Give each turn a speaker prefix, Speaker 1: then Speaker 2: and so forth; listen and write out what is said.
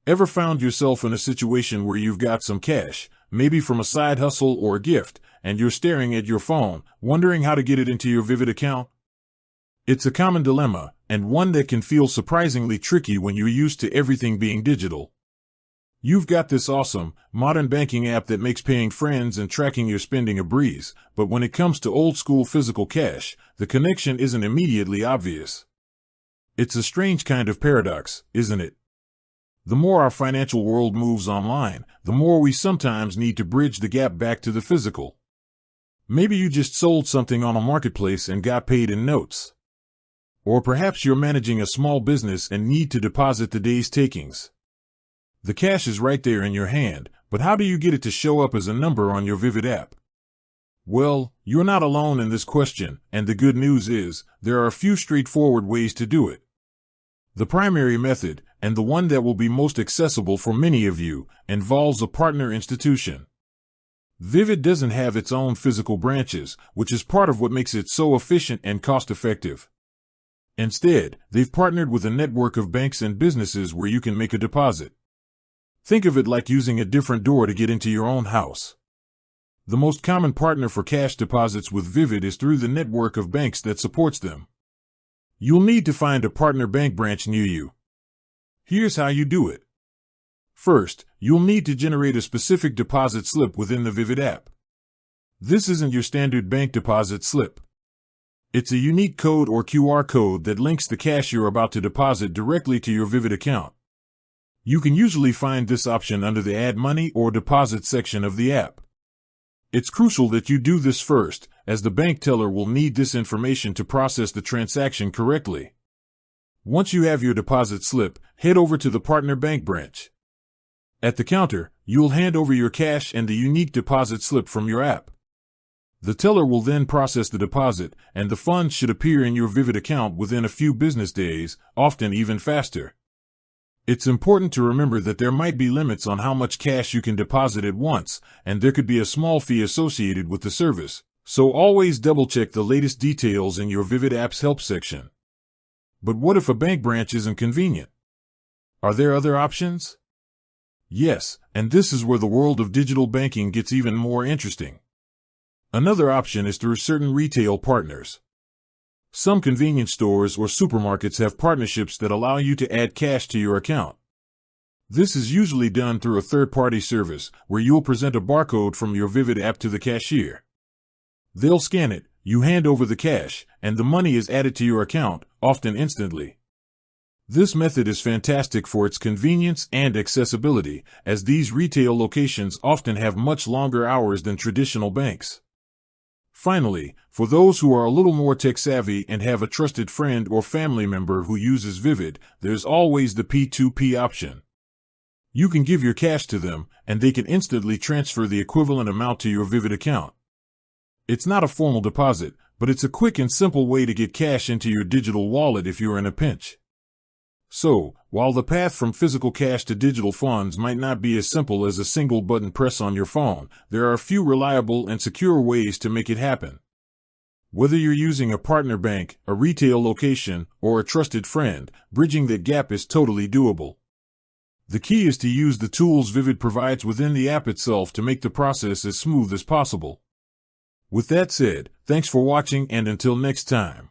Speaker 1: Ever found yourself in a situation where you've got some cash, maybe from a side hustle or a gift, and you're staring at your phone, wondering how to get it into your Vivid account? It's a common dilemma, and one that can feel surprisingly tricky when you're used to everything being digital. You've got this awesome, modern banking app that makes paying friends and tracking your spending a breeze, but when it comes to old-school physical cash, the connection isn't immediately obvious. It's a strange kind of paradox, isn't it? The more our financial world moves online, the more we sometimes need to bridge the gap back to the physical. Maybe you just sold something on a marketplace and got paid in notes. Or perhaps you're managing a small business and need to deposit the day's takings. The cash is right there in your hand, but how do you get it to show up as a number on your Vivid app? Well, you're not alone in this question, and the good news is, there are a few straightforward ways to do it. The primary method, and the one that will be most accessible for many of you, involves a partner institution. Vivid doesn't have its own physical branches, which is part of what makes it so efficient and cost-effective. Instead, they've partnered with a network of banks and businesses where you can make a deposit. Think of it like using a different door to get into your own house. The most common partner for cash deposits with Vivid is through the network of banks that supports them. You'll need to find a partner bank branch near you. Here's how you do it. First, you'll need to generate a specific deposit slip within the Vivid app. This isn't your standard bank deposit slip. It's a unique code or QR code that links the cash you're about to deposit directly to your Vivid account. You can usually find this option under the Add Money or Deposit section of the app. It's crucial that you do this first, as the bank teller will need this information to process the transaction correctly. Once you have your deposit slip, head over to the partner bank branch. At the counter, you'll hand over your cash and the unique deposit slip from your app. The teller will then process the deposit, and the funds should appear in your Vivid account within a few business days, often even faster. It's important to remember that there might be limits on how much cash you can deposit at once, and there could be a small fee associated with the service, so always double-check the latest details in your Vivid app's help section. But what if a bank branch isn't convenient? Are there other options? Yes, and this is where the world of digital banking gets even more interesting. Another option is through certain retail partners. Some convenience stores or supermarkets have partnerships that allow you to add cash to your account. This is usually done through a third-party service, where you'll present a barcode from your Vivid app to the cashier. They'll scan it, you hand over the cash, and the money is added to your account, often instantly. This method is fantastic for its convenience and accessibility, as these retail locations often have much longer hours than traditional banks. Finally, for those who are a little more tech-savvy and have a trusted friend or family member who uses Vivid, there's always the P2P option. You can give your cash to them, and they can instantly transfer the equivalent amount to your Vivid account. It's not a formal deposit, but it's a quick and simple way to get cash into your digital wallet if you're in a pinch. So, while the path from physical cash to digital funds might not be as simple as a single button press on your phone, there are a few reliable and secure ways to make it happen. Whether you're using a partner bank, a retail location, or a trusted friend, bridging that gap is totally doable. The key is to use the tools Vivid provides within the app itself to make the process as smooth as possible. With that said, thanks for watching, and until next time.